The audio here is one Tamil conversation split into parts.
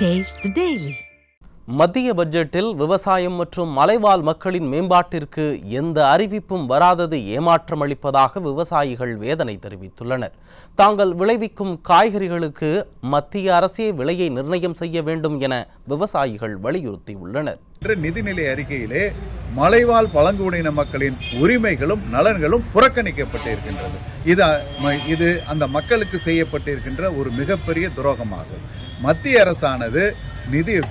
Taste the Daily. மத்திய பட்ஜெட்டில் விவசாயம் மற்றும் மலைவாழ் மக்களின் மேம்பாட்டிற்கு எந்த அறிவிப்பும் வராதது ஏமாற்றம் அளிப்பதாக விவசாயிகள் வேதனை தெரிவித்துள்ளனர். தாங்கள் விளைவிக்கும் காய்கறிகளுக்கு மத்திய அரசே விலையை நிர்ணயம் செய்ய வேண்டும் என விவசாயிகள் வலியுறுத்தியுள்ளனர். நிதிநிலை அறிக்கையிலே மலைவாழ் பழங்குடியின மக்களின் உரிமைகளும் நலன்களும் புறக்கணிக்கப்பட்டிருக்கின்றது. இது அந்த மக்களுக்கு செய்யப்பட்டிருக்கின்ற ஒரு மிகப்பெரிய துரோகமாகும். மத்திய அரசானது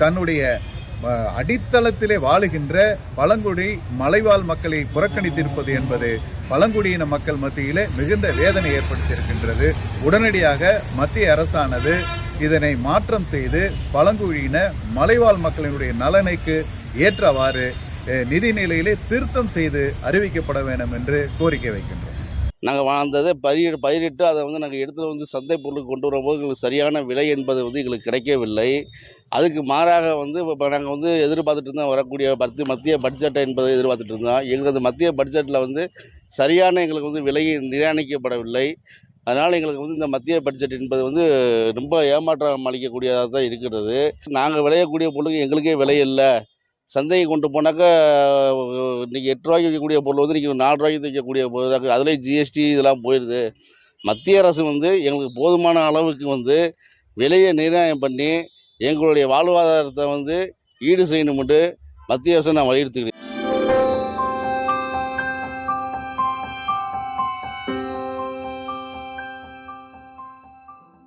தன்னுடைய அடித்தளத்திலே வாழுகின்ற பழங்குடி மலைவாழ் மக்களை புறக்கணித்திருப்பது என்பது பழங்குடியின மக்கள் மத்தியிலே மிகுந்த வேதனை ஏற்படுத்தியிருக்கின்றது. உடனடியாக மத்திய அரசானது இதனை மாற்றம் செய்து பழங்குடியின மலைவாழ் மக்களினுடைய நலனுக்கு ஏற்றவாறு நிதிநிலையிலே திருத்தம் செய்து அறிவிக்கப்பட வேண்டும் என்று கோரிக்கை வைக்கின்றோம். நாங்கள் வாழ்ந்ததை பயிரிட்டு அதை நாங்கள் எடுத்துகிட்டு சந்தை பொருளுக்கு கொண்டு வரும்போது எங்களுக்கு சரியான விலை என்பது எங்களுக்கு கிடைக்கவில்லை. அதுக்கு மாறாக இப்போ நாங்கள் எதிர்பார்த்துட்டு இருந்தோம் வரக்கூடிய மத்திய பட்ஜெட்டை என்பதை எதிர்பார்த்துட்டு இருந்தோம். எங்களது மத்திய பட்ஜெட்டில் சரியான எங்களுக்கு விலை நிர்ணயிக்கப்படவில்லை. அதனால் எங்களுக்கு இந்த மத்திய பட்ஜெட் என்பது ரொம்ப ஏமாற்றம் அளிக்கக்கூடியதாக தான் இருக்கிறது. நாங்கள் விளையக்கூடிய பொருளுக்கு எங்களுக்கே விலை இல்லை. சந்தையை கொண்டு போனாக்கா இன்றைக்கி 8 ரூபாய்க்கு விற்கக்கூடிய பொருள் இன்றைக்கி 4 ரூபாய்க்கு விற்கக்கூடிய பொருளாக அதிலே ஜிஎஸ்டி இதெல்லாம் போயிடுது. மத்திய அரசு எங்களுக்கு போதுமான அளவுக்கு விலையை நிர்ணயம் பண்ணி எங்களுடைய வாழ்வாதாரத்தை ஈடு செய்யணும் என்று மத்திய அரசை நான் வலியுறுத்துகிறேன்.